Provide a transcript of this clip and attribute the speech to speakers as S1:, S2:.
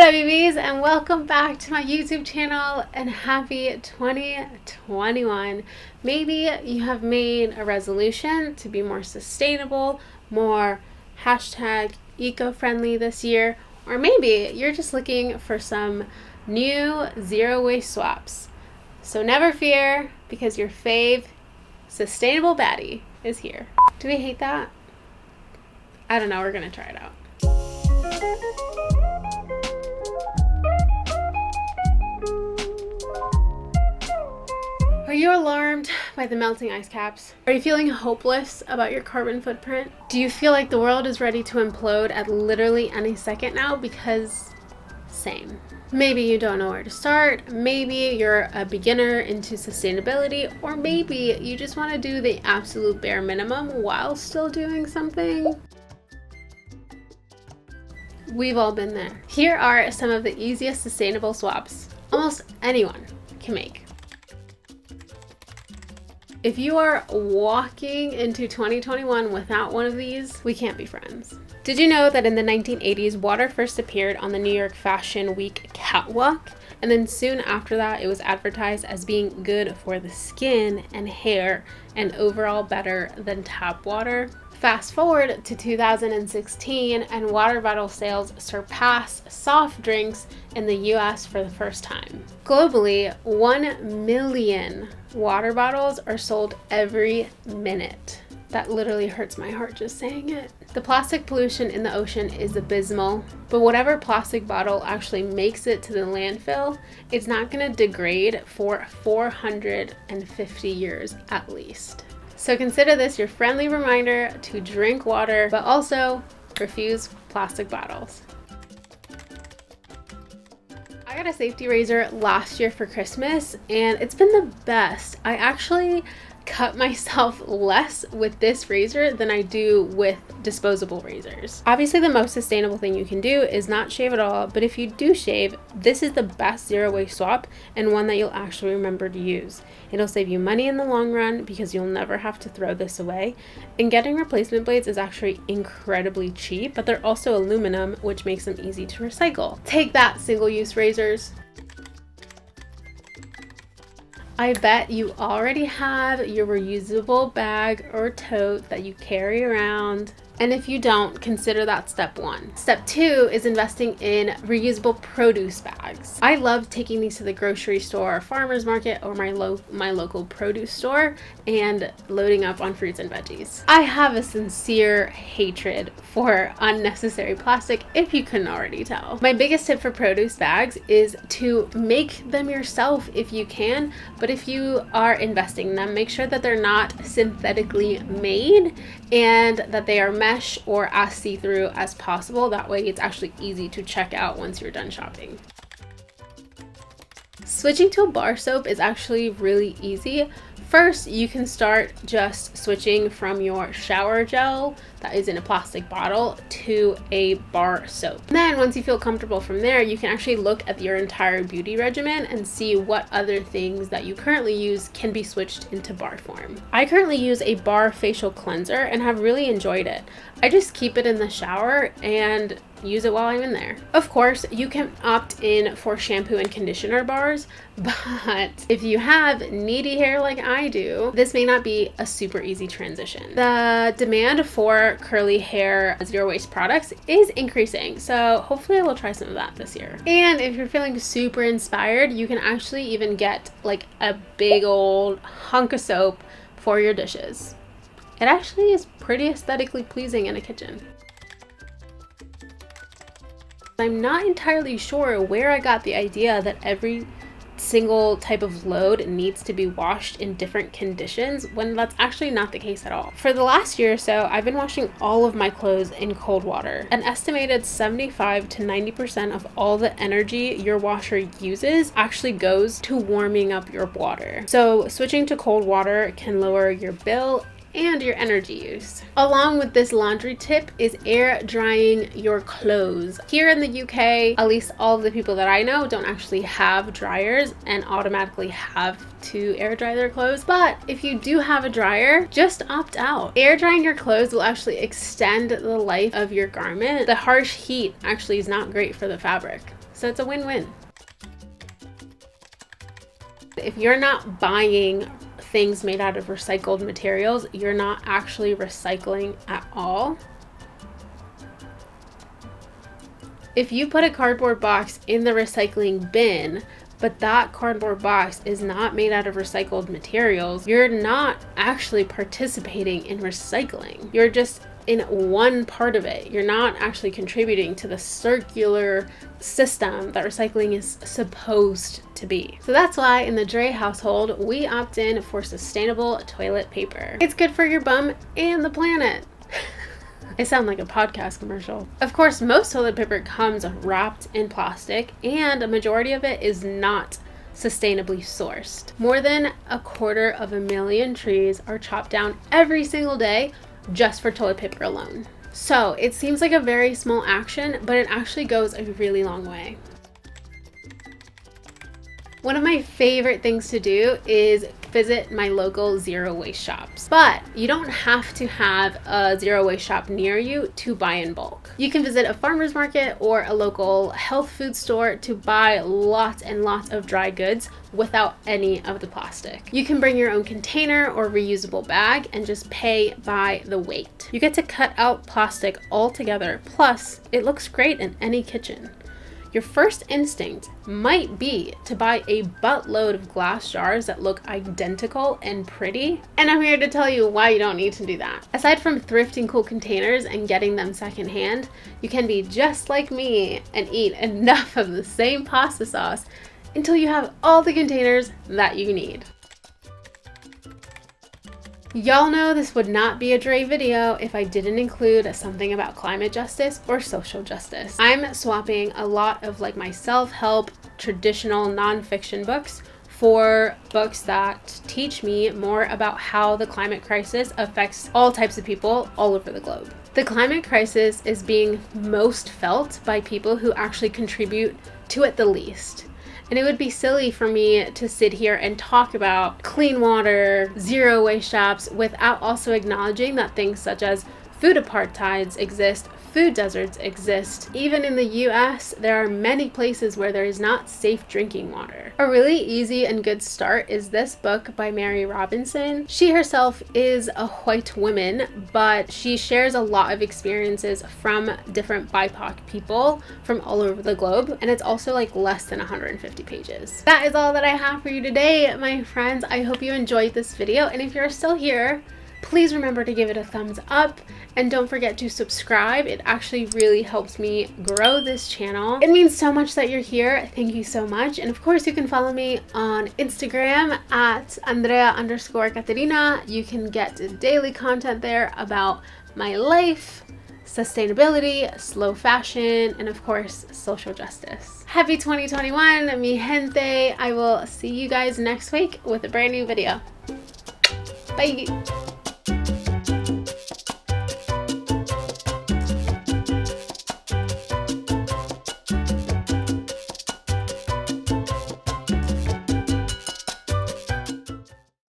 S1: Hola BBs and welcome back to my YouTube channel and happy 2021. Maybe you have made a resolution to be more sustainable, more hashtag eco-friendly this year, or maybe you're just looking for some new zero waste swaps. So never fear, because your fave sustainable baddie is here. Do we hate that? I don't know, we're gonna try it out. Are you alarmed by the melting ice caps? Are you feeling hopeless about your carbon footprint? Do you feel like the world is ready to implode at literally any second now? Because same. Maybe you don't know where to start, maybe you're a beginner into sustainability, or maybe you just want to do the absolute bare minimum while still doing something. We've all been there. Here are some of the easiest sustainable swaps almost anyone can make. If you are walking into 2021 without one of these, we can't be friends. Did you know that in the 1980s, water first appeared on the New York Fashion Week catwalk? And then soon after that, it was advertised as being good for the skin and hair and overall better than tap water. Fast forward to 2016 and water bottle sales surpass soft drinks in the US for the first time. Globally, 1 million water bottles are sold every minute. That literally hurts my heart just saying it. The plastic pollution in the ocean is abysmal, but whatever plastic bottle actually makes it to the landfill, it's not going to degrade for 450 years at least. So consider this your friendly reminder to drink water, but also refuse plastic bottles. I got a safety razor last year for Christmas and it's been the best. I actually cut myself less with this razor than I do with disposable razors. Obviously, the most sustainable thing you can do is not shave at all, but if you do shave, this is the best zero waste swap and one that you'll actually remember to use. It'll save you money in the long run because you'll never have to throw this away. And getting replacement blades is actually incredibly cheap, but they're also aluminum, which makes them easy to recycle. Take that, single-use razors. I bet you already have your reusable bag or tote that you carry around. And if you don't, consider that step one. Step two is investing in reusable produce bags. I love taking these to the grocery store, farmer's market, or my local produce store and loading up on fruits and veggies. I have a sincere hatred for unnecessary plastic, if you couldn't already tell. My biggest tip for produce bags is to make them yourself if you can, but if you are investing in them, make sure that they're not synthetically made and that they are mesh or as see-through as possible. That way it's actually easy to check out once you're done shopping. Switching to a bar soap is actually really easy. First, you can start just switching from your shower gel that is in a plastic bottle to a bar soap. And then once you feel comfortable from there, you can actually look at your entire beauty regimen and see what other things that you currently use can be switched into bar form. I currently use a bar facial cleanser and have really enjoyed it. I just keep it in the shower and use it while I'm in there. Of course, you can opt in for shampoo and conditioner bars, but if you have needy hair like I do, this may not be a super easy transition. The demand for curly hair zero waste products is increasing, so hopefully I will try some of that this year. And if you're feeling super inspired, you can actually even get like a big old hunk of soap for your dishes. It actually is pretty aesthetically pleasing in a kitchen. I'm not entirely sure where I got the idea that every single type of load needs to be washed in different conditions when that's actually not the case at all. For the last year or so, I've been washing all of my clothes in cold water. An estimated 75 to 90% of all the energy your washer uses actually goes to warming up your water. So switching to cold water can lower your bill and your energy use. Along with this laundry tip is air drying your clothes. Here in the UK, at least all of the people that I know don't actually have dryers and automatically have to air dry their clothes. But if you do have a dryer, just opt out. Air drying your clothes will actually extend the life of your garment. The harsh heat actually is not great for the fabric. So it's a win-win. If you're not buying things made out of recycled materials, you're not actually recycling at all. If you put a cardboard box in the recycling bin, but that cardboard box is not made out of recycled materials, you're not actually participating in recycling. You're just in one part of it. You're not actually contributing to the circular system that recycling is supposed to be. So that's why in the Dre household, we opt in for sustainable toilet paper. It's good for your bum and the planet. I sound like a podcast commercial. Of course, most toilet paper comes wrapped in plastic, and a majority of it is not sustainably sourced. More than 250,000 trees are chopped down every single day just for toilet paper alone. So it seems like a very small action, but it actually goes a really long way. One of my favorite things to do is visit my local zero waste shops. But you don't have to have a zero waste shop near you to buy in bulk. You can visit a farmer's market or a local health food store to buy lots and lots of dry goods without any of the plastic. You can bring your own container or reusable bag and just pay by the weight. You get to cut out plastic altogether, plus it looks great in any kitchen. Your first instinct might be to buy a buttload of glass jars that look identical and pretty, and I'm here to tell you why you don't need to do that. Aside from thrifting cool containers and getting them secondhand, you can be just like me and eat enough of the same pasta sauce until you have all the containers that you need. Y'all know this would not be a Dre video if I didn't include something about climate justice or social justice. I'm swapping a lot of like my self-help traditional nonfiction books for books that teach me more about how the climate crisis affects all types of people all over the globe. The climate crisis is being most felt by people who actually contribute to it the least. And it would be silly for me to sit here and talk about clean water, zero waste shops, without also acknowledging that things such as food apartheids exist, food deserts exist. Even in the US, there are many places where there is not safe drinking water. A really easy and good start is this book by Mary Robinson. She herself is a white woman, but she shares a lot of experiences from different BIPOC people from all over the globe, and it's also like less than 150 pages. That is all that I have for you today, my friends. I hope you enjoyed this video, and if you're still here, please remember to give it a thumbs up and don't forget to subscribe. It actually really helps me grow this channel. It means so much that you're here. Thank you so much. And of course, you can follow me on Instagram at Andrea_Caterina. You can get daily content there about my life, sustainability, slow fashion, and of course, social justice. Happy 2021, mi gente. I will see you guys next week with a brand new video. Bye.